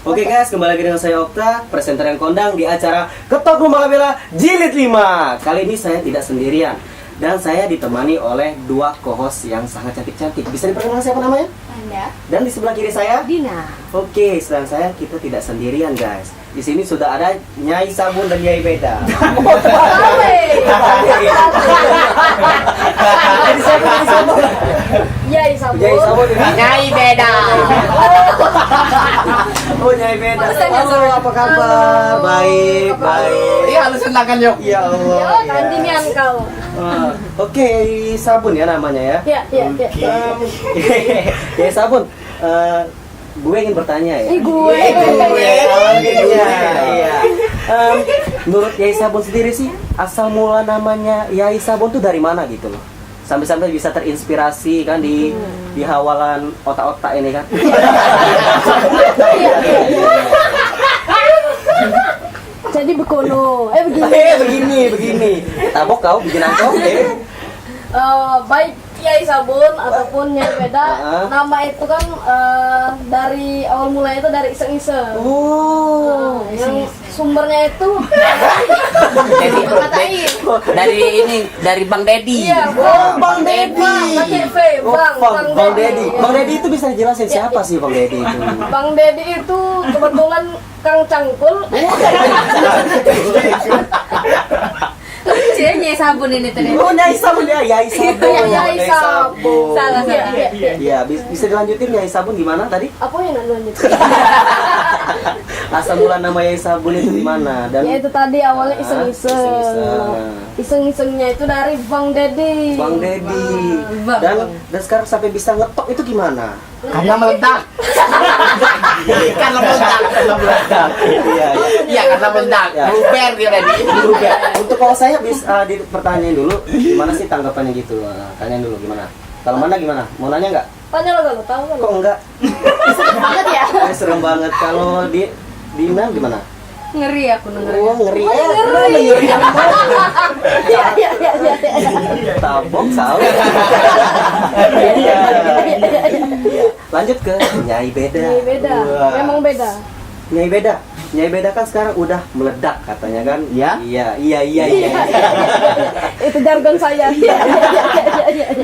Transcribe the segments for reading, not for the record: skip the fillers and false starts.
Oke guys, kembali lagi dengan saya Okta, presenter yang kondang di acara Ketok Rumah Labela Jilid 5. Kali ini saya tidak sendirian dan saya ditemani oleh dua co-host yang sangat cantik-cantik. Bisa diperkenalkan siapa namanya? Anda. Dan di sebelah kiri saya? Dina. Oke, selain saya kita tidak sendirian guys. Di sini sudah ada Nyai Sabun dan Nyai Beda. Jadi siapa? Yai Sabun. Nyai Sabun. Nyai Beda. Oh, Nyai Beda. Halo, Halo, apa kabar? Baik, baik. Iya, lu senangkan yuk. Ya Allah. Yo, tandingan kau. Oke, Sabun ya namanya ya. Ya. Ya Sabun. Gue ingin bertanya ya. Gue. Iya. Menurut Yai Sabun sendiri sih, asal mula namanya Yai Sabun tuh dari mana gitu loh? Sampai-sampai bisa terinspirasi kan di hawalan otak-otak ini kan. Jadi bekono. Begini. Tabok kau bikin angkot. Baik Yai Sabun ataupun Nyai Beda, nama itu kan dari awal mulanya itu dari iseng-iseng. Oh. Yang sumbernya itu dari Bang Dedi. iya, Bang Dedi. pakai V, Bang Dedi. Bang Dedi itu bisa dijelasin siapa sih Bang Dedi itu? Bang Dedi itu kebetulan Kang Cangkul. Nyai Sabun ini tadi. Oh, Nyai Sabun ya, Yai Sabun. Yai Sabun. Salah. Iya, bisa dilanjutin Yai Sabun gimana tadi? Apa yang lanjut? Asal mula nama Yai Sabun itu di mana? Dan Ya itu tadi awalnya iseng-iseng. iseng-iseng. Iseng-isengnya itu dari Bang Dedi. Bang Dedi. Bang. Dan sekarang sampai bisa ngetok itu gimana? Karena meledak. Karena meledak. Iya. Iya, karena meledak. Ya. Luber dia tadi. Ya, untuk kalau saya bisa dipertanyain dulu, gimana sih tanggapannya gitu? Tanyain dulu gimana? Kalau mana gimana? Mau nanya nggak? Tanya lo gak tahu kan? Kok enggak? Serem banget ya. Serem banget. Kalau Dina gimana? Ngeri aku dengerin. Oh, ngeri. Ngeri. Iya. Tabok salah. Iya. Lanjut ke Nyai Beda. Nyai Beda. Wah. Memang beda. Nyai Beda kan sekarang udah meledak katanya kan? Ya? Iya. Itu jargon saya. Iya.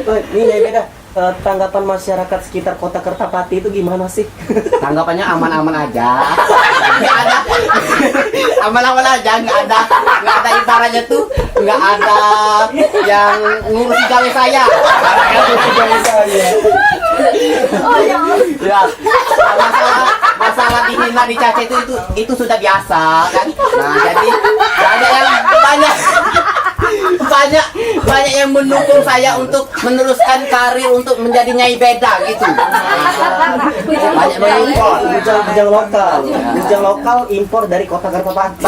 Oh, ini Nyai Beda. Tanggapan masyarakat sekitar kota Kertapati itu gimana sih? Tanggapannya aman-aman aja. Nggak ada. Aman-aman aja, nggak ada ibaratnya tuh, nggak ada yang ngurusi gawe saya. Oh ya. Ya, masalah dihina dicaci itu sudah biasa kan. Nah, jadi banyak yang mendukung saya untuk meneruskan karir untuk menjadi Nyai Beda gitu. Banyak mengimpor. Bujang lokal impor dari kota Kertapati.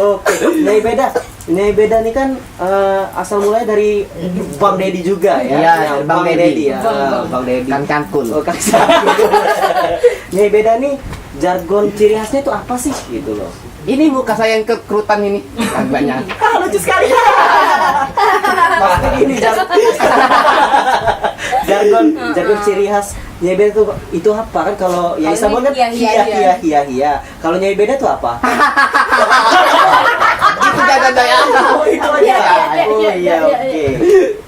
Oke, Nyai Beda nih kan asal mulai dari Bang Dedi juga ya. Iya, Bang Bang Dedi Dedi. ya. Bang Dedi. Kan Cangkul. Oh, Kang Cangkul. Nyai Beda nih jargon ciri khasnya itu apa sih gitu loh? Ini muka saya yang kerutan ini. Banyak. Lucu sekali. Maksudnya ini jargon ciri khas Nyai Beda itu apa kan? Kalau Yai Sabun kan iya. Kalau Nyai Beda tuh apa? Itu jaga saya. Oh itu aja. Oh iya, oke.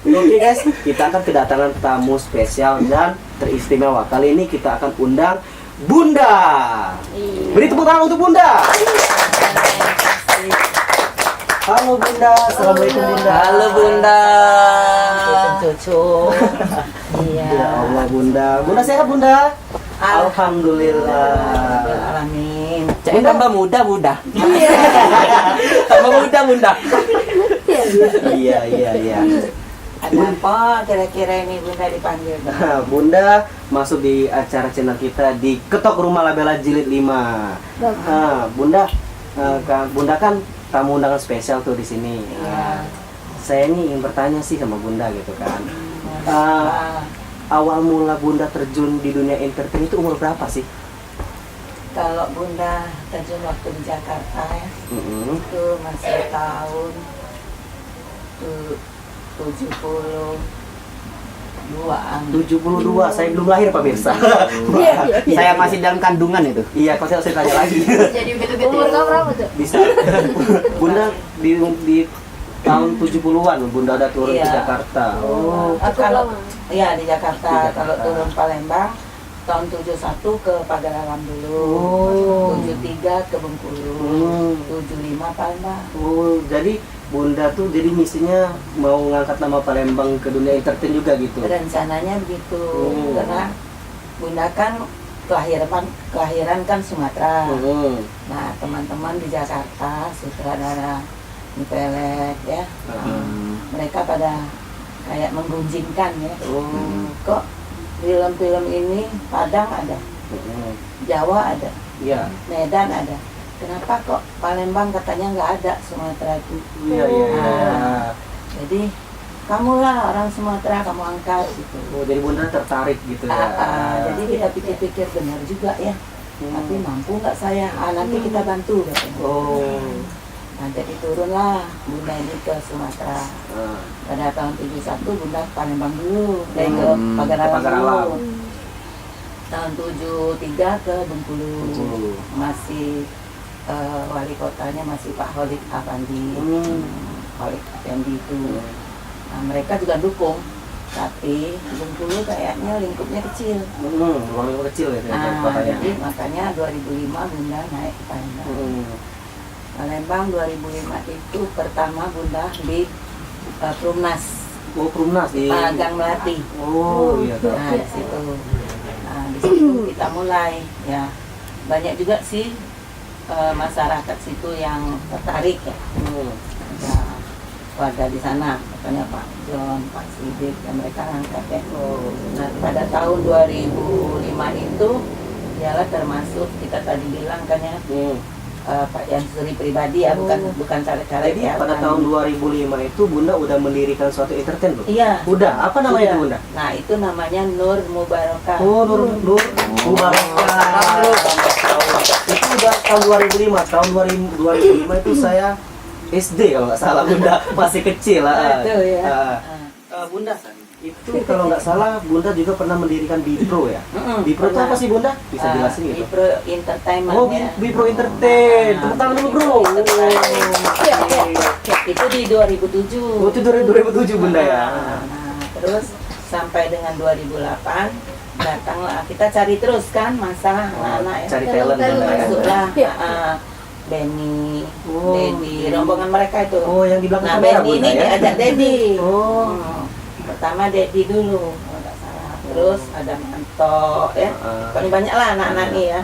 Oke guys, kita akan kedatangan tamu spesial dan teristimewa. Kali ini kita akan undang Bunda. Beri tepuk tangan untuk Bunda. Halo Bunda, assalamualaikum Bunda. Halo Bunda. Cucu. Ya Allah Bunda sehat Bunda? Alhamdulillah. Alamin. Jadi tambah muda. Tambah muda. Iya. Ada apa kira-kira ini Bunda dipanggil? Nah, Bunda masuk di acara channel kita di Ketok Rumah Labela Jilid 5. Nah, Bunda kan tamu undangan spesial tuh di sini. Saya ini ingin bertanya sih sama Bunda gitu kan. Awal mula Bunda terjun di dunia entertain itu umur berapa sih? Kalau Bunda terjun waktu di Jakarta ya, itu masih tahun 70 72, saya belum lahir pemirsa. Saya masih dalam kandungan itu. Iya, kok saya tanya lagi. Jadi umur kamu berapa tuh? Bisa. Bunda di tahun 70-an Bunda ada turun ke Iya. Jakarta. Oh. Kalau ya di Jakarta, Di Jakarta. kalau turun Palembang tahun 71 ke Pagaralam dulu. Oh. 73 ke Bengkulu. 75 Palembang. Oh, jadi Bunda tuh jadi misinya mau ngangkat nama Palembang ke dunia entertain juga gitu. Rencananya begitu. Oh. Karena Bunda kan kelahiran kan Sumatera. Nah, teman-teman di Jakarta, sutradara Nipelek ya. Mereka pada kayak menggunjingkan ya. Kok film-film ini Padang ada, Jawa ada, Iya. Medan ada. Kenapa kok Palembang katanya nggak ada Sumatera itu? Iya. Nah, jadi kamulah orang Sumatera, kamu angkat gitu. Oh, jadi Bunda tertarik gitu ya. Jadi kita pikir-pikir benar juga ya. Tapi mampu nggak saya? Nanti kita bantu katanya. Oh. Nah, jadi turunlah Bunda ini ke Sumatera. Pada tahun 71 Bunda ke Palembang dulu, dari ke Pagaralam dulu. Tahun 73 ke Bengkulu. Masih wali kotanya masih Pak Holik Afandi. Holik Afandi itu. Nah, mereka juga dukung. Tapi Bengkulu kayaknya lingkupnya kecil. Ruang kecil ya Nah, kotanya. jadi makanya 2005 Bunda naik ke Palembang. Palembang 2005 itu pertama Bunda di Perumnas. Oh, Perumnas di Gang Melati. Oh, iya. Nah, di situ. Nah, di situ kita mulai ya. Banyak juga sih masyarakat situ yang tertarik ya. Ada warga di sana, katanya Pak John, Pak Sidik, dan mereka angkat ya. Nah, pada tahun 2005 itu ialah termasuk kita tadi bilang kan ya. Pak Yansuri pribadi ya, bukan caleg-caleg Jadi ya. pada tahun 2005 itu Bunda udah mendirikan suatu entertain loh. Iya. Udah, apa namanya Sudah. itu Bunda? Nah, itu namanya Nur Mubarakah. Oh, Nur Mubarakah. Itu udah tahun 2005. Tahun 2005 itu saya SD kalau nggak salah Bunda, masih kecil lah. Itu ya. Bunda, itu kalau nggak salah Bunda juga pernah mendirikan Bipro ya. Bipro itu apa sih Bunda? Bisa jelasin gitu? Bipro Entertainment Oh, ya. Bipro Entertain. Tepuk tangan dulu, Bro. Itu di 2007. Oh, itu 2007 Bunda ya. Nah, terus sampai dengan 2008 datanglah kita cari terus kan masa anak-anak ya. Cari talent Bunda ya. Masuklah Iya. Benny, Oh, Dedi, rombongan mereka itu. Oh, yang di belakang Nah, kamera Benny Bunda ini ya. diajak Dedi. Oh. Pertama Dedi dulu, kalau nggak salah. Terus ada Manto, ya. Paling banyak lah anak-anak nih ya,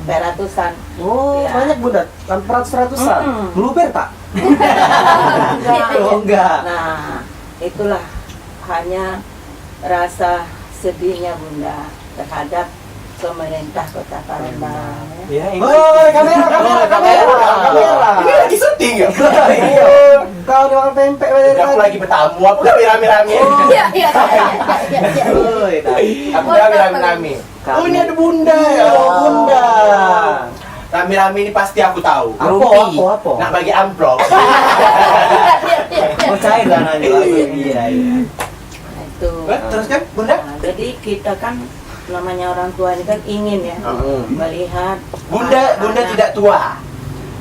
ratusan. Oh, Ya. banyak Bunda. Ratusan. Blueberry tak? Enggak. Oh, enggak. Nah, itulah hanya rasa sedihnya Bunda terhadap pemerintah Kota Palembang. Ya, ini. Oh, kamera. Ini lagi syuting ya? Iya. Kau di makan pempek Aku lagi bertamu, aku lagi rame-rame. Iya. Woi, Aku lagi rame-rame. Oh, ini ada Bunda ya. Oh, Bunda. Rame-rame ini pasti aku tahu. Apa? Nak bagi amplop. Oh, cair dananya langsung. Iya. Nah, itu. Terus kan, Bunda? Nah, jadi kita kan namanya orang tua ini kan ingin ya melihat Bunda anak-anak. tidak tua.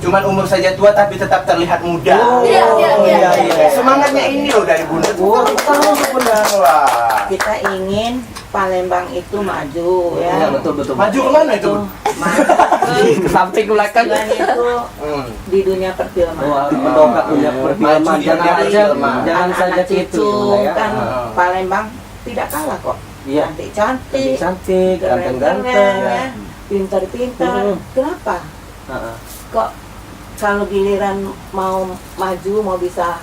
Cuman umur saja tua tapi tetap terlihat muda. Oh, iya. Semangatnya ini loh dari Bunda. Oh, tahu Bunda. Wah. Kita ingin Palembang itu maju Iya, ya. betul. Maju kemana itu? Maju Ke samping ke belakang. tujuan itu di dunia perfilman. Wah, mendongkrak dunia perfilman. Maju di Jangan dunia aja, perfilman. jangan saja Anak-anak gitu cucu ya. kan Palembang tidak kalah kok. Iya. Cantik-cantik, Cantik, ganteng-ganteng. keren-keren, Ya. ya. Pintar-pintar. Kenapa? Heeh. Kok kalau giliran mau maju, mau bisa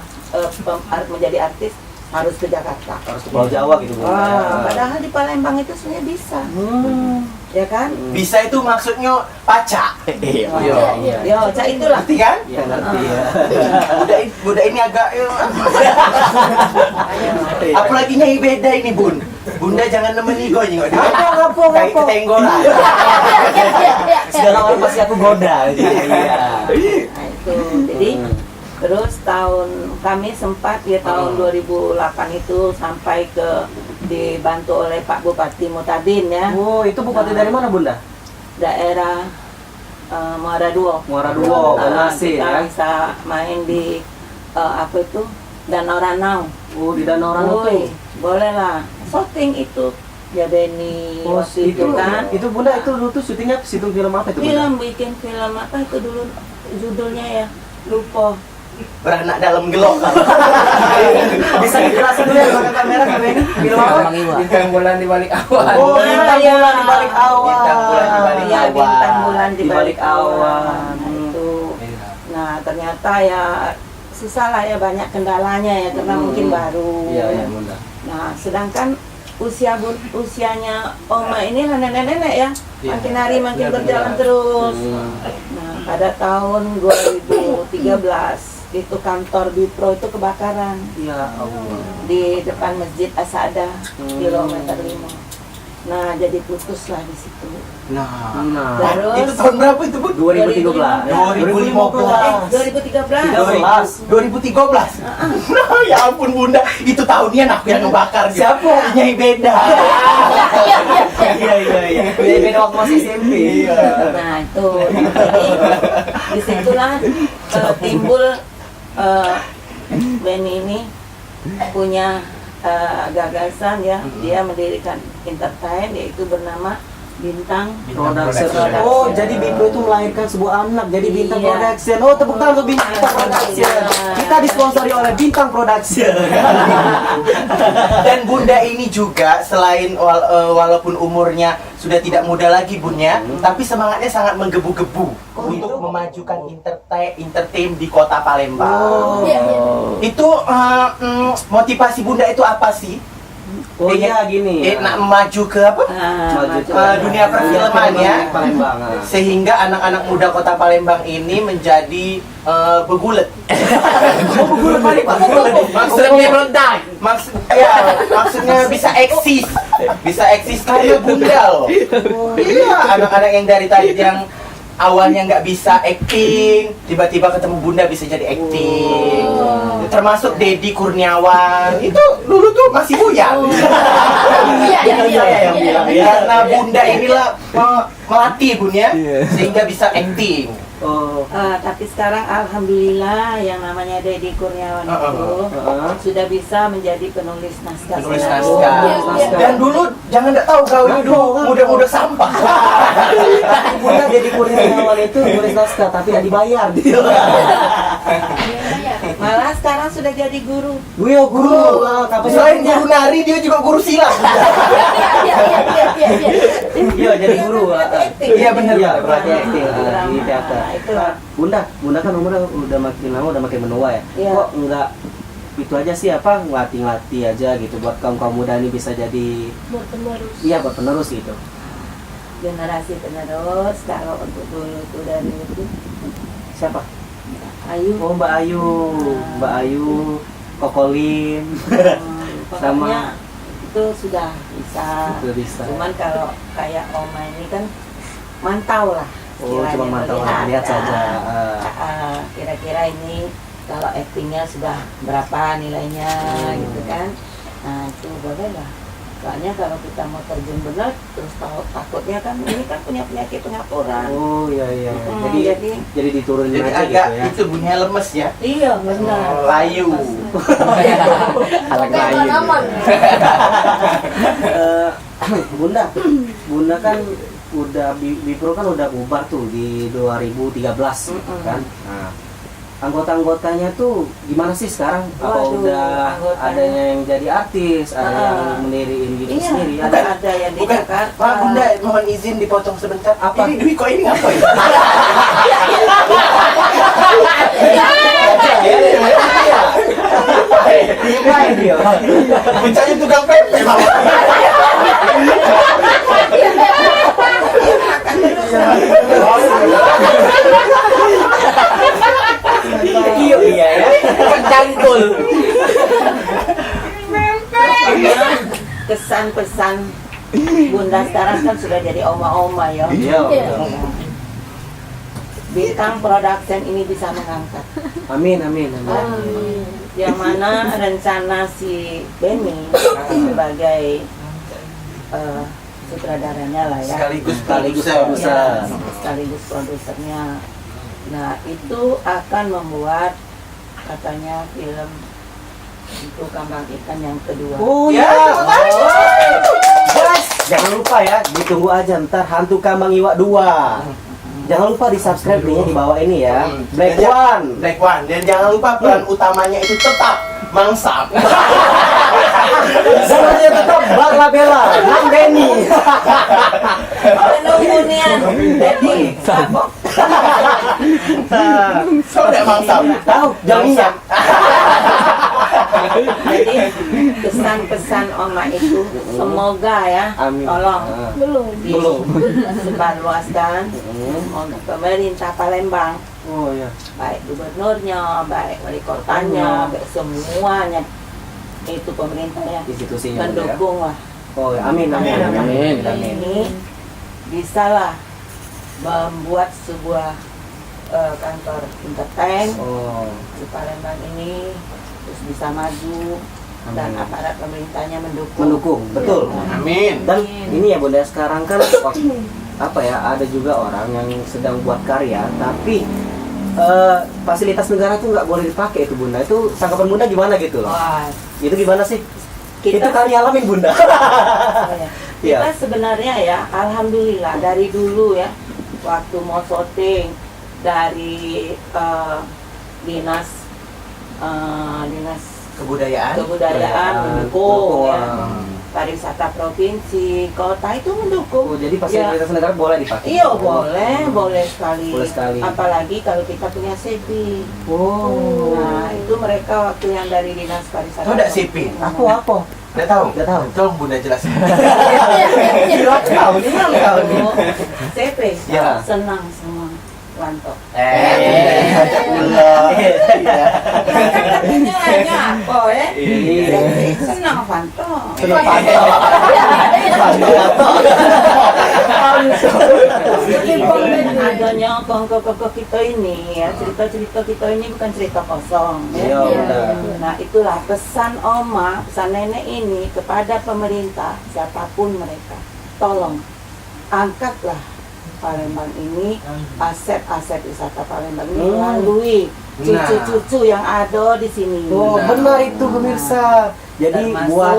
menjadi artis harus ke Jakarta? Harus ke Pulau Jawa gitu Bunda. Wah, padahal di Palembang itu sebenarnya bisa, ya kan? Bisa itu maksudnya pacak. Iya. Yo, cak itulah. Ngerti kan? Iya, ngerti ya. Budak ini agak apalagi nyai beda ini Bun. Bunda jangan nemeni gue nyengok dia. Apa? Kayak ketenggolan. Segala orang pasti aku goda. Iya. Nah, itu. Jadi terus kami sempat ya tahun 2008 itu sampai ke dibantu oleh Pak Bupati Mutadin ya. Oh, itu bupati dari mana, Bunda? Daerah Muara Duo. Muara Duo, Bangasih kita ya. bisa main di apa itu Danau Ranau. Oh, di Danau Ranau Woi, tuh. boleh lah. Syuting itu ya Beni Oh, waktu itu kan. Itu Bunda itu dulu tuh syutingnya syuting film apa itu, Bunda? Bikin film apa itu dulu judulnya ya? Lupa. Beranak dalam gelok. Bisa dijelasin dulu ya pakai kamera kayak ini. Film apa? Bintang bulan di balik awan. Oh, bintang iya. bulan di balik awan. Bintang bulan di balik Iya, awan. bintang bulan di Di balik balik awan. awan. Nah, itu. Nah, ternyata ya susah lah ya, banyak kendalanya ya karena mungkin baru. Iya, iya, Bunda. Nah, sedangkan usianya Oma ini lah nenek-nenek ya, makin hari makin berjalan terus. Nah, pada tahun 2013 itu kantor Bipro itu kebakaran Ya Allah. di depan Masjid Asada kilometer 5. Nah, jadi putuslah di situ. Nah, Nah, Terus itu tahun berapa itu, Bun? 2013. 2013. 2013. Nah, ya ampun Bunda, itu tahunnya aku yang ngebakar. Siapa? Nyai Beda. Iya, iya, iya. Beda waktu masih SMP. Nah, itu. Jadi disitulah timbul Benny ini punya gagasan ya, dia mendirikan entertain yaitu bernama Bintang Production. Production. Oh, jadi Bipro itu melahirkan sebuah anak jadi Bintang Iya. Production. Oh, tepuk tangan untuk Bintang Production. Kita disponsori oleh Bintang Production. Dan Bunda ini juga selain walaupun umurnya sudah tidak muda lagi Bunda, tapi semangatnya sangat menggebu-gebu untuk memajukan entertain di kota Palembang. Iya, iya. Itu motivasi Bunda itu apa sih? Oh iya, gini. Nak maju ke apa? Maju ke Dunia perfilman ya. Palembang. Sehingga anak-anak muda kota Palembang ini menjadi begulet. Begulet Palembang. Maksudnya meledak. Maksudnya bisa eksis karena Bunda loh. Iya, anak-anak yang dari tadi yang awalnya nggak bisa acting, tiba-tiba ketemu Bunda bisa jadi acting. Termasuk Dedi Kurniawan, itu dulu tuh masih buyar. Iya, iya, yang bilang karena Bunda inilah melatih Bunda sehingga bisa acting. Oh. tapi sekarang alhamdulillah yang namanya Dedi Kurniawan itu sudah bisa menjadi penulis naskah. Penulis skenario. naskah. Dan dulu jangan nggak tahu kau ini dulu muda-muda sampah. Bunda jadi Kurniawan itu nulis naskah tapi nggak dibayar. Malah sekarang sudah jadi guru. Gue guru. Selain guru nari dia juga guru silat. Iya, jadi guru. Iya benar. Iya, berarti acting di teater. Nah, itu. Bunda kan umurnya udah makin lama, udah makin menua ya. Iya. Kok enggak itu aja sih apa ngelatih aja gitu buat kaum muda ini bisa jadi iya buat penerus gitu. Generasi penerus kalau untuk dulu itu dari itu Siapa? Ayu. Oh, Mbak Ayu. Mbak Ayu, Kokolin. Pokoknya itu sudah bisa. Sudah bisa. Cuman kalau kayak Oma ini kan mantau lah. Oh, istilahnya, cuma mantau melihat, lihat saja. Kira-kira ini kalau actingnya sudah berapa nilainya gitu kan. Nah itu boleh lah. Soalnya kalau kita mau terjun benar terus takutnya kan ini kan punya penyakit pengapuran. Oh iya iya. Jadi- Jadi diturunin Jadi aja agak gitu ya. itu bunyinya lemes ya. Iya benar. Layu. Anak Aman, aman. Bunda kan udah Bipro kan udah bubar tuh di 2013 kan. Nah, anggota-anggotanya tuh gimana sih sekarang? Apa Waduh, udah anggotanya. adanya yang jadi artis, ada yang mendiriin gitu Iya, sendiri? ada yang di Bukan, Jakarta. Pak Bunda mohon izin dipotong sebentar. Apa? Ini Dwi kok ini ngapain? Ngapain dia? Bocahnya tukang pempek. Iya iya ya. Cangkul. Kesan pesan Bunda sekarang kan sudah jadi oma-oma ya. Iya. Iya. Bintang Production ini bisa mengangkat. Amin, amin, amin. Yang mana rencana si Benny sebagai sutradaranya lah ya, Sekaligus produser. sekaligus produsernya. Nah itu akan membuat katanya film itu Kambang Ikan yang kedua. Oh Ya, iya. terima kasih. Guys, jangan lupa ya, ditunggu aja ntar Hantu Kambang Iwa 2. Jangan lupa di-subscribe linknya di bawah ini ya. Black One. Black One. Dan jangan lupa peran utamanya itu tetap Mangsap. Semuanya tetap Bang Labella, Nang Benny. Menunggu nian, jadi kapok. So udah Mangsap. Tahu, jaminya. Jadi pesan-pesan Oma itu semoga ya, Amin. tolong Belum. Belum. disebarluaskan. Semoga pemerintah Palembang, Oh iya. baik gubernurnya, baik wali kotanya, baik semuanya itu pemerintahnya Institusinya. mendukung lah. Oh ya, amin, amin, amin. Dan ini bisalah membuat sebuah kantor entertain Oh. di Palembang ini terus bisa maju dan Amin. aparat pemerintahnya mendukung. Mendukung, betul. Amin. Dan ini ya Bunda, sekarang kan apa ya, ada juga orang yang sedang buat karya tapi fasilitas negara tuh nggak boleh dipakai itu Bunda. Itu tanggapan Bunda gimana gitu loh? Wah, Itu gimana sih? Itu kita karya alamin Bunda. kita Iya. sebenarnya ya, alhamdulillah dari dulu ya, waktu mau syuting dari dinas Kebudayaan. kebudayaan Mendukung, mendukung ya. ah. Pariwisata provinsi, kota itu mendukung. Oh, jadi fasilitas negara boleh dipakai? Iya boleh sekali. Boleh sekali. Apalagi kalau kita punya CP. Oh. Nah itu mereka waktu yang dari dinas pariwisata. Tahu nggak CP? Apa? Udah tahu? Nggak tahu. Tolong Bunda jelasin. Nggak tahu, ini nggak tahu nih. CP. Ya. Senang semua Wanto. Katanya hanya apa ya? Iya. Senang Wanto. Senang pantau. Adanya kongko-kongko kita ini ya, cerita-cerita kita ini bukan cerita kosong Iya, ya. benar. Nah itulah pesan Oma, pesan nenek ini kepada pemerintah siapapun mereka, tolong angkatlah Palembang ini, aset-aset wisata Palembang ini melalui cucu-cucu yang ada di sini. Oh, benar itu pemirsa. Jadi Termasuk buat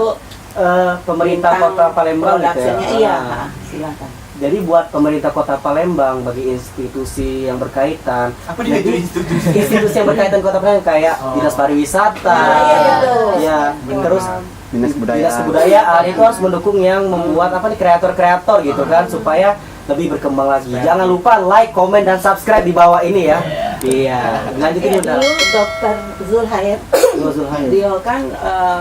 pemerintah bintang Kota Palembang gitu ya. production-nya, iya, Ah. silakan. Jadi buat pemerintah Kota Palembang, bagi institusi yang berkaitan, Apa dia itu institusi? institusi yang berkaitan Kota Palembang kayak Dinas Pariwisata, Iya, betul. ya, terus Dinas Dinas Kebudayaan itu harus mendukung yang membuat apa nih, kreator-kreator gitu kan, supaya lebih berkembang lagi. Jangan lupa like, komen, dan subscribe di bawah ini ya. Iya, lanjutin udah. Dulu Dr. Zulhair, Zulhair. dia kan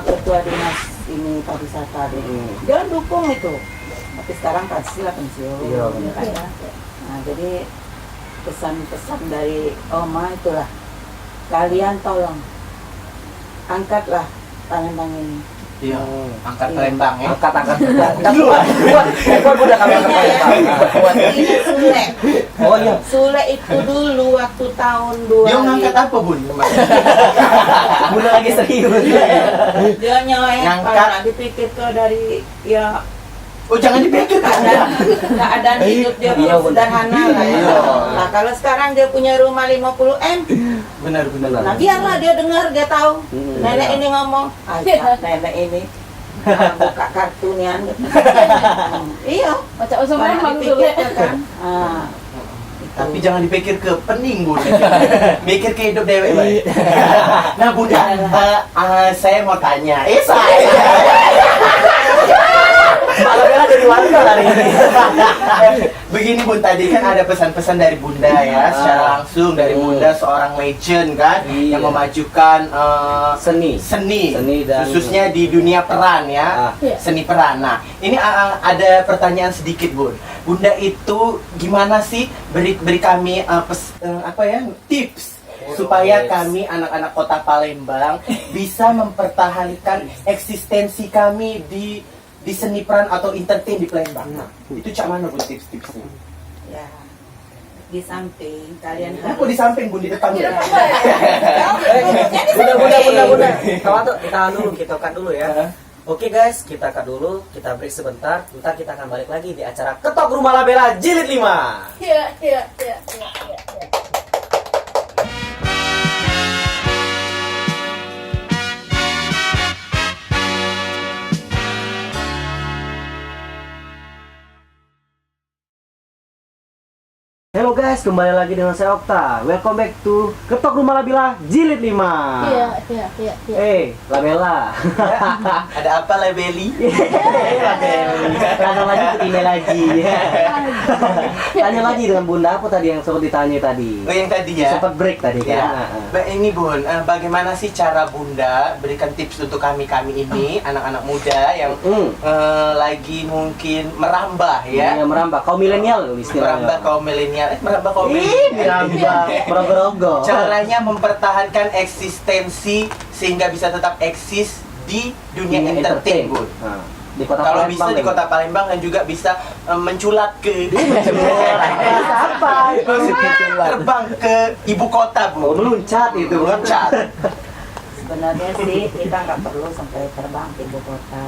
ketua dinas ini pariwisata deh. Dia dukung itu. Tapi sekarang pasti lah pensiun. Iya, ya kan ya. Nah, jadi pesan-pesan dari Oma itulah, kalian tolong angkatlah Palembang ini. Iya. Angkat Palembang ya. Angkat. Buat udah kami angkat Palembang. Ini Sule. Oh iya. Sule itu dulu waktu tahun 2000. Dia ngangkat apa Bun? Bunda lagi serius. Dia nyelek Ngangkat. kalau nggak dipikir ke dari ya Oh jangan dipikir keadaan hidup dia Iya, benar. sederhana lah ya. Iya. Nah kalau sekarang dia punya rumah 50 M, Benar. nah biarlah dia dengar, dia tahu. Nenek iya. ini ngomong, aja nenek ini buka kartunian. Iya. Baca usah Banyak memang dipikir sulit. kan. Ah, Tapi jangan dipikir ke pening Bun. Mikir ke hidup dewek baik. Nah Bunda, saya mau tanya. Saya. Malah Bella jadi warga hari ini. Begini Bun, tadi kan ada pesan-pesan dari Bunda ya, secara langsung dari Bunda seorang legend kan, Iya. yang memajukan Seni. seni dan- khususnya di dunia peran ya, Iya. seni peran. Nah, ini ada pertanyaan sedikit Bun. Bunda itu gimana sih beri kami tips supaya kami anak-anak Kota Palembang bisa mempertahankan eksistensi kami di seni peran atau entertain di Palembang. Nah, itu cak mana Bun tips-tipsnya? ya. di samping, kalian Kenapa di samping Bun, di depan ya? Bunda. Tahan dulu, kita cut dulu ya. Oke guys, kita cut dulu, kita break sebentar. Ntar kita akan balik lagi di acara Ketok Rumah Labella Jilid 5. Iya. Halo guys, kembali lagi dengan saya Okta. Welcome back to Ketok Rumah Labella Jilid 5. Iya. Labella. Ada apa Labelli? Tanya lagi ke email lagi. Tanya lagi dengan Bunda apa tadi yang sempat ditanya tadi? Oh yang tadi ya? Sempat break tadi kan? Ya. Ini Bun, bagaimana sih cara Bunda berikan tips untuk kami-kami ini, anak-anak muda yang lagi mungkin merambah ya? Yang merambah, kaum milenial istilahnya. Merambah kaum milenial, merambah kaum Merambah, merogoh-rogoh. Caranya mempertahankan eksistensi sehingga bisa tetap eksis di dunia entertain, Bun. Nah, di kota Kalau Palembang bisa di nih. kota Palembang dan juga bisa menculat ke Apa? maksudnya terbang ke ibu kota, Oh, Bu. meluncat itu. Meluncat. sebenarnya sih kita nggak perlu sampai terbang ke ibu kota.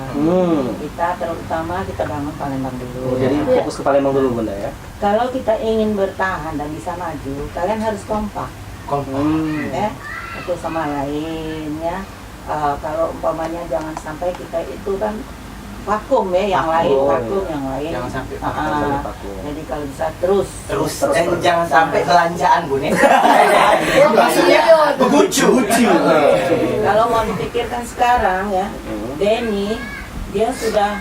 Kita terutama kita bangun Palembang dulu. Oh, jadi fokus ke Palembang dulu Bunda ya. Kalau kita ingin bertahan dan bisa maju, kalian harus kompak, ya, satu sama lain ya. Kalau umpamanya jangan sampai kita itu kan vakum ya, yang lain vakum, yang lain. Jangan sampai vakum. Jadi kalau bisa terus. Dan jangan sampai belanjaan, Bun ya. Maksudnya begucu. Kalau mau dipikirkan sekarang ya, Denny dia sudah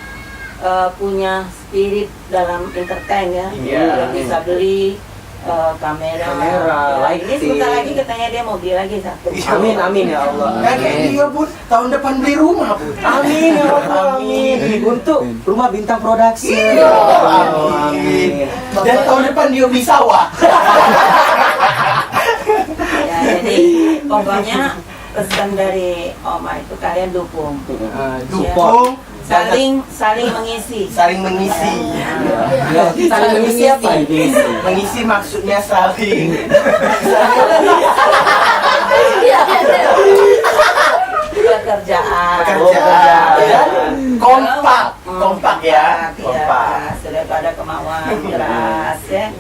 punya spirit dalam entertain ya. Iya. Dia bisa beli kamera, Ya, ini lighting. sebentar lagi katanya dia mau beli lagi satu. Amin ya Allah. Kayak dia, Bun, tahun depan beli rumah, Bun. Amin ya Allah, amin. Untuk rumah bintang production. Amin. Dan tahun depan dia beli sawah. Ya, jadi pokoknya pesan dari Oma itu kalian dukung. Dukung, Saling mengisi. saling mengisi. Saling mengisi apa ini? Mengisi maksudnya saling. Pekerjaan. Kompak ya. Ya, sudah pada kemauan keras ya.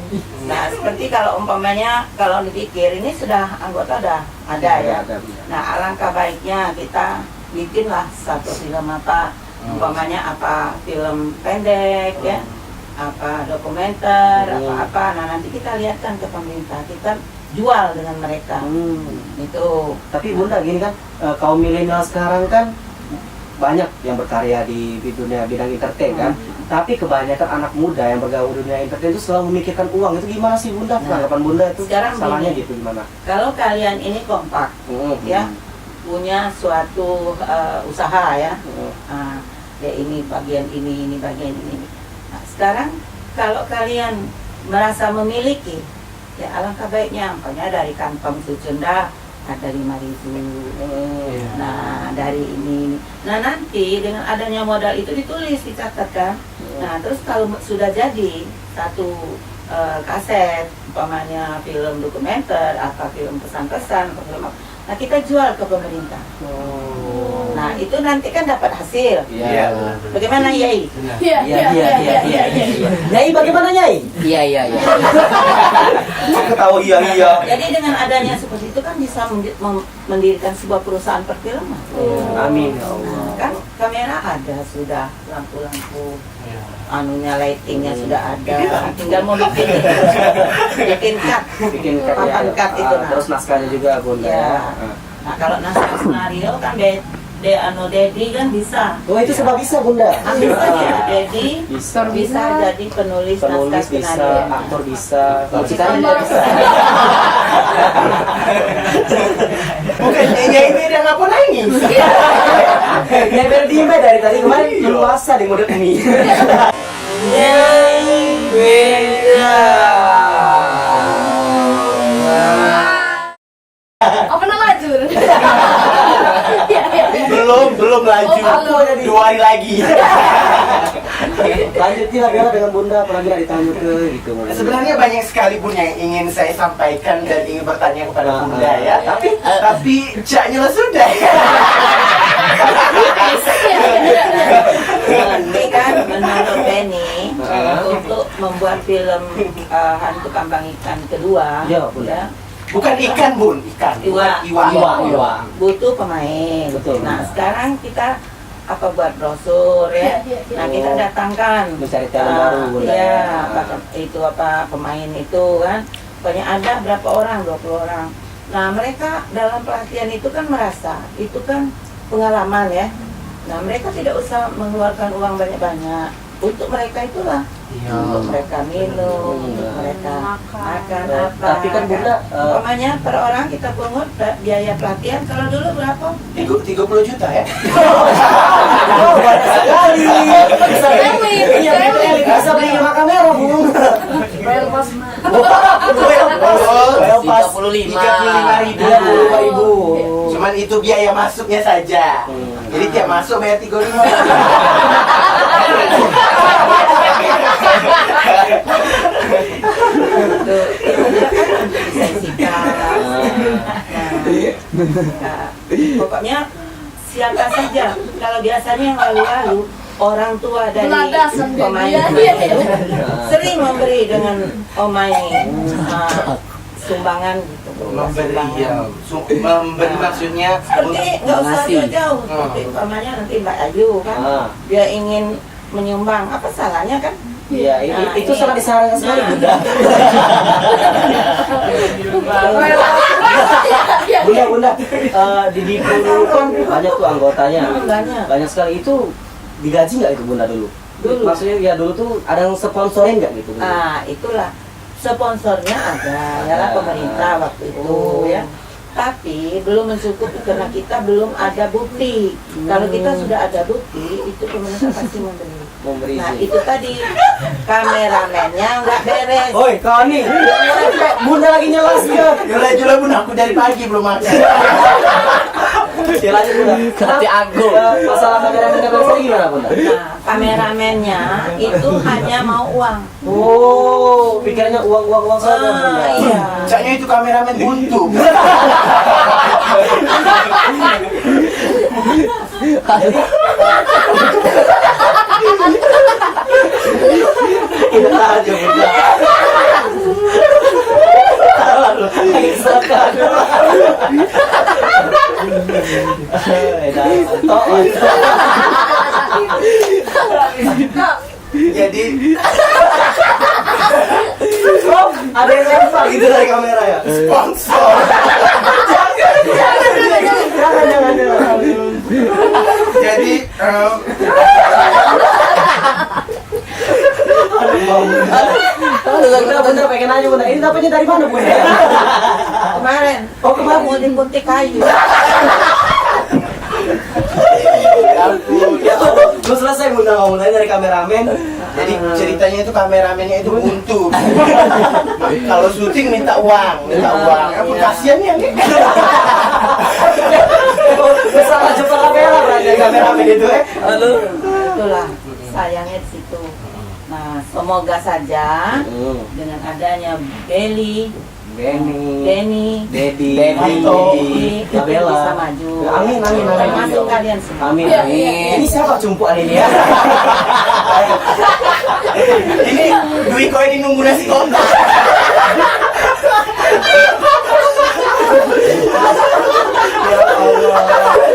Nah, seperti kalau umpamanya kalau dipikir ini sudah anggota ada ya. Nah, alangkah baiknya kita bikinlah satu film apa, umpamanya apa film pendek ya, apa dokumenter, apa-apa. Nah, nanti kita lihatkan ke pemerintah, kita jual dengan mereka. Itu. Tapi Bunda gini kan, kaum milenial sekarang kan banyak yang berkarya di dunia bidang entertain kan. Tapi kebanyakan anak muda yang bergaul di dunia entertain itu selalu memikirkan uang. Itu gimana sih Bunda? Tanggapan Bunda itu sekarang salahnya gini, gitu gimana? Kalau kalian ini kompak ya, punya suatu usaha ya. Ya ini bagian ini bagian ini. Nah, sekarang kalau kalian merasa memiliki, ya alangkah baiknya, umpamanya dari kantong Sucunda ada 5.000. Nah, dari ini. Nah, nanti dengan adanya modal itu ditulis, dicatat kan. Nah, terus kalau sudah jadi satu kaset, umpamanya film dokumenter, apa film pesan-pesan, atau film apa, nah kita jual ke pemerintah. Nah, itu nanti kan dapat hasil. Iya. Bagaimana Yai? Iya. Nyai bagaimana Nyai? Iya. Ketawa iya. Jadi dengan adanya seperti itu kan bisa mendirikan sebuah perusahaan perfilman. Amin ya Allah. Kan kamera ada sudah, lampu-lampu, anunya lightingnya sudah ada, tinggal mau bikin cut, papan cut itu. Terus naskahnya juga Bunda Ya. ya. Nah, kalau naskah skenario kan Dedi kan bisa. Oh itu sebab bisa Bunda. Ambil saja Dedi bisa jadi penulis naskah Penulis bisa, skenario. aktor bisa, musikanya juga bisa. Bukan Nyai beda ngapa nangis? Nyai berdiem dari tadi kemarin puasa di mode mie. Apa nama lajur? Belum laju. Oh, belum. 2 hari lagi. Lanjutnya Bella dengan Bunda, apalagi nak ditanya ke gitu. Sebenarnya banyak sekali Bun yang ingin saya sampaikan dan ingin bertanya kepada Bunda ya. Tapi caknya lah sudah ya. Ini kan menurut Benny untuk membuat film Hantu Kambang Ikan kedua, Ya, Bunda. Bukan ikan Bun, ikan. Iwa. Butuh pemain. Betul. Nah sekarang kita buat brosur ya. Nah kita datangkan Mencari talent baru, Bunda. Iya, itu pemain itu kan. Banyak ada berapa orang, 20 orang. Nah mereka dalam pelatihan itu kan merasa itu kan pengalaman ya. Nah mereka tidak usah mengeluarkan uang banyak-banyak. Untuk mereka itulah. Untuk mereka minum, untuk mereka makan apa. Tapi kan Bunda, Umpamanya per orang kita pungut biaya pelatihan kalau dulu berapa? 30 juta ya. banyak sekali. Bisa beli, iya bisa beli sama kamera Bung. Bayar pas. Pas 35.000. Cuman itu biaya masuknya saja. Jadi tiap masuk bayar 35. Pokoknya siapa saja. Kalau biasanya yang lalu-lalu orang tua dari Beladasan dia. pemain Iya. sering memberi dengan Omai sumbangan gitu. Memberi ya. Sumbangan. Memberi maksudnya Seperti nggak usah Donasi. jauh. Seperti umpamanya nanti Mbak Ayu kan, dia ingin menyumbang, apa salahnya kan? Iya, itu sangat disarankan sekali Bunda. Bunda, di Dipo dulu kan banyak tuh anggotanya. Banyak sekali itu digaji nggak itu Bunda dulu? Dulu. Maksudnya ya dulu tuh ada yang sponsorin nggak gitu? Bunda? Nah, itulah sponsornya ada, ya pemerintah waktu itu ya. Tapi belum mencukupi karena kita belum ada bukti. Kalau kita sudah ada bukti, itu pemerintah pasti memberi. Nah, itu tadi kameramennya nggak beres. Oi, kau nih, Bunda lagi nyelas ya. Jula Bun, aku dari pagi belum makan. Ya lanjut Bunda. Hati aku. Masalah kameramen saya gimana Bunda? Nah, kameramennya itu hanya mau uang. Oh, pikirannya uang saja Bunda. Iya. Caknya itu kameramen buntu. Ini aja Bunda. Jadi Ada yang lempar gitu dari kamera ya? sponsor. Jangan. Jadi Bunda pengen aja Bunda. Ini dapatnya dari mana Bunda? Kemarin. Oh, kemarin. Mau di Puntik Kayu. Ya Allah, lu selesai Bunda ngomongnya dari kameramen. Jadi ceritanya itu kameramennya itu buntu. Kalau syuting minta uang. Apa kasihan ya? Salah jumpa kamera berarti kameramen itu Itulah sayangnya di situ. Nah, semoga saja dengan adanya Benny, Dedi, Tito, itu Bella. bisa maju. Amin. Termasuk kalian semua. Amin. Iya, iya. Ini siapa cumpuan ini ya? Ini Dwi kau ini nunggu nasi kotak. Ya Allah,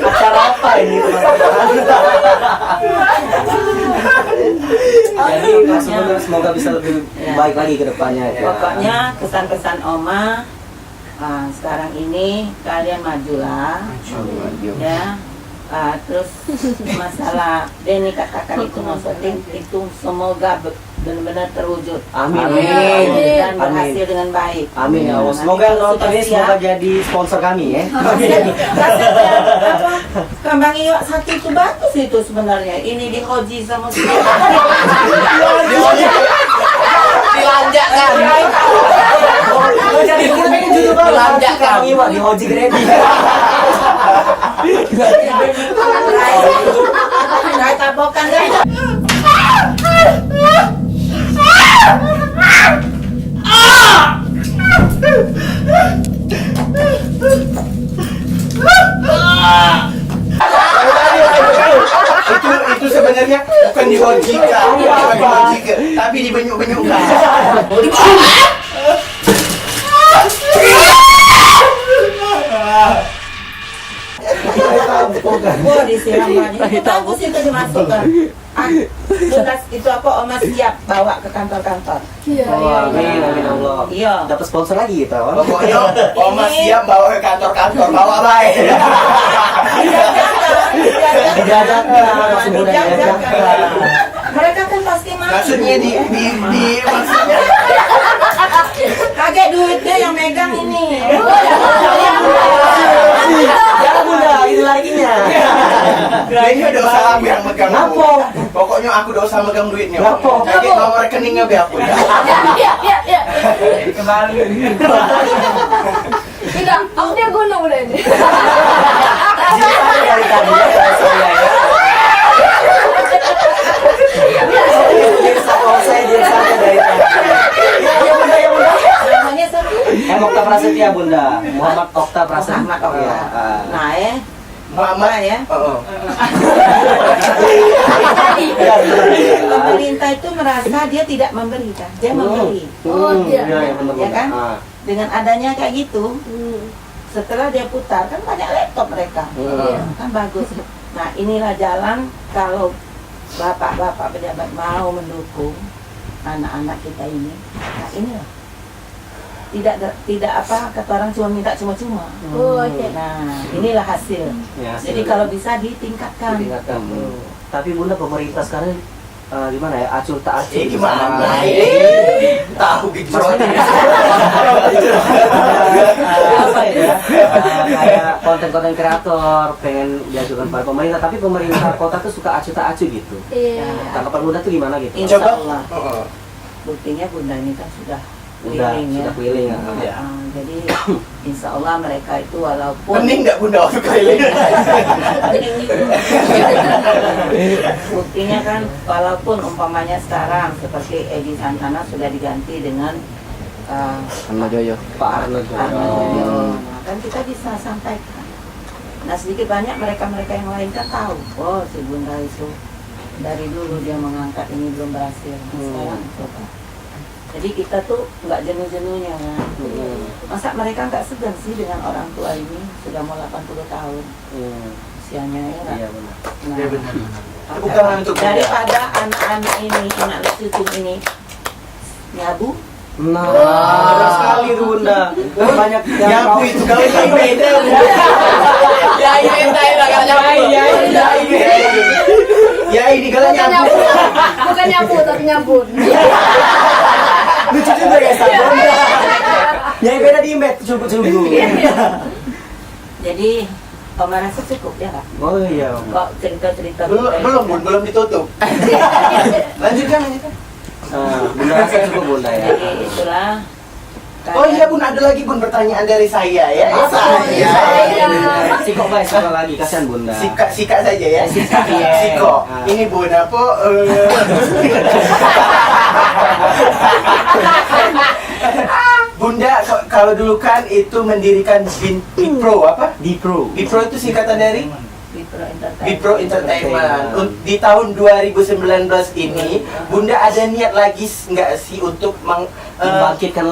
acara apa ini teman-teman? Jadi semoga bisa lebih baik lagi ke depannya. Pokoknya kesan-kesan Oma sekarang ini kalian majulah, ya. Terus masalah Denny katakan itu no syuting itu semoga benar-benar terwujud. Amin. Dan berhasil dengan baik. Amin ya Allah. Nah, Semoga nanti nonton ini sudah semoga siap. jadi sponsor kami ya. Rasanya apa? Kambang iwak satu itu bagus itu sebenarnya. Ini dihoji sama semua. Dilanjakan. Jadi kita pengen judul baru. Dilanjakan. Kami Wak di Hoji Gredi. Rai tabokan guys. sebenarnya bukan di Hojika, tapi di benyuk-benyukan. Wah, disiram lagi. Bagus itu dimasukkan. Tugas itu apa Oma siap bawa ke kantor-kantor. Iya, Oh, iya. amin, amin Allah. Iya. Dapat sponsor lagi kita, Wan. Pokoknya Oma siap bawa ke kantor-kantor, bawa baik. Mereka kan pasti mau. Maksudnya maksudnya Kaget duitnya yang megang ini. Jangan Bunda, ini laginya. kayaknya udah usah aku yang megang. Ngapo? Pokoknya aku udah usah megang duitnya. Ngapo? Kayak nomor rekeningnya be aku ya. Iya, iya, iya. Tidak, aku dia gunung udah ini. Dari tadi ya, saya ya. Dia saja dari tadi. Ya Bunda, ya Bunda. Namanya siapa? Okta Prasetya Bunda, Muhammad Okta Prasetya. Muhammad Okta. Iya, Nah, Muhammad ya. Heeh. Pemerintah itu merasa dia tidak memberi kan, dia memberi. Oh, iya. Iya, benar Ya kan? Ah. Dengan adanya kayak gitu, Hmm. setelah dia putar kan banyak laptop mereka, Iya. kan bagus. Nah inilah jalan kalau bapak-bapak pejabat mau mendukung anak-anak kita ini. Nah inilah tidak apa kata orang cuma minta cuma-cuma. Oh, iya. Nah inilah hasil. Ya, Jadi kalau bisa ditingkatkan. ditingkatkan. Tapi Bunda pemerintah sekarang gimana ya? Acuh tak acuh. Gimana? Tahu gitu. Apa ya? Kayak konten-konten kreator pengen diajukan pada pemerintah, tapi pemerintah kota tuh suka acuh tak acuh gitu. Iya. Tanggapan Bunda tuh gimana gitu? Insya Coba. Allah. Heeh. Buktinya Bunda ini kan sudah Udah keliling sudah keliling ya. Ya. Jadi insya Allah mereka itu walaupun Pening nggak Bunda waktu keliling? buktinya kan walaupun umpamanya sekarang seperti Edi Santana sudah diganti dengan Arno Joyo. Pak Arno Arno Joyo. Joyo. Nah, kan kita bisa sampaikan. Nah sedikit banyak mereka-mereka yang lain kan tahu, oh si Bunda itu dari dulu dia mengangkat ini belum berhasil. Nah, sekarang coba. Jadi kita tuh nggak jenuh-jenuhnya kan. Masa mereka nggak segan sih dengan orang tua ini sudah mau 80 tahun usianya ya nggak? Iya benar. Nah, Iya, benar. Bukan untuk daripada anak-anak ini, anak cucu ini nyabu, Nah, benar sekali tuh Bunda. Banyak yang nyapu itu kali ini beda. Ya ini entai lah kalau nyapu. Ya ini kalau Bukan nyapu. nyapu, bukan nyapu tapi nyambut. lucu juga ya Bunda. Yang beda di imbet cukup-cukup. jadi Om rasa cukup ya kak? Oh iya. Kok cerita-cerita Belum ditutup. Lanjutkan. Bunda rasa cukup Bunda ya. Jadi itulah. Oh iya Bun, ada lagi Bun pertanyaan dari saya ya. Iya. Siko baik sekali lagi, kasihan Bunda. Sika saja ya. Sika, iya. Siko. Ah. Ini Bun apa? Bunda kalau dulu kan itu mendirikan Bipro apa? Dipro. Bipro itu singkatan dari Bipro Bipro Entertainment. Entertainment. Di tahun 2019 ini, Bunda ada niat lagi nggak sih untuk membangkitkan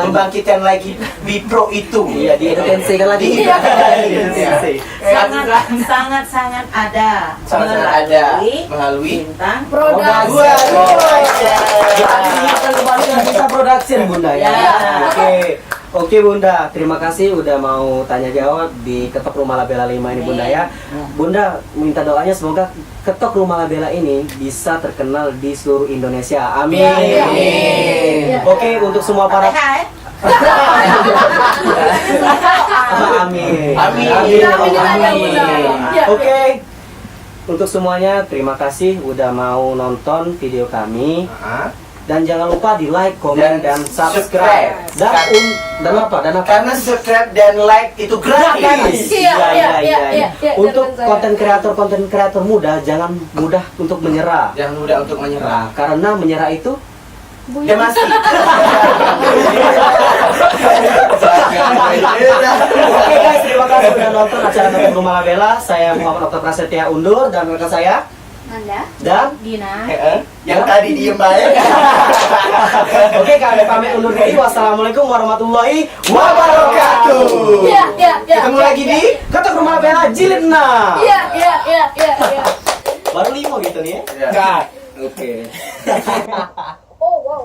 lagi Bipro itu? Iya, di kan lagi. Iya. Sangat ada. Sangat ada melalui Bintang Produk. Kita kembali bisa production Bunda ya. Iya. Oke Bunda, terima kasih udah mau tanya jawab di Ketok Rumah Labela 5 ini Bunda ya. Bunda minta doanya semoga Ketok Rumah Labela ini bisa terkenal di seluruh Indonesia. Amin. Iya. Amin. Oke, untuk semua para Amin. Amin. Iya. Oke. Untuk semuanya terima kasih udah mau nonton video kami. Dan jangan lupa di like, komen, dan subscribe. Dan apa? Karena subscribe dan like itu gratis. Iya. Untuk konten kreator muda jangan mudah untuk menyerah. Jangan mudah untuk menyerah. Karena menyerah itu Dia masih. Oke guys, terima kasih sudah nonton acara Ketok Rumah Labela. Saya Muhammad Okta Prasetya undur dan rekan saya Nanda, dan Dina. Yang tadi diem baik. oke, kami pamit undur diri. Wassalamualaikum warahmatullahi Wabarakatuh. Iya. Ketemu lagi di Ketok Rumah Bella Jilid 6. Iya. Baru 5 gitu nih ya. Cut. Oke. Oh wow.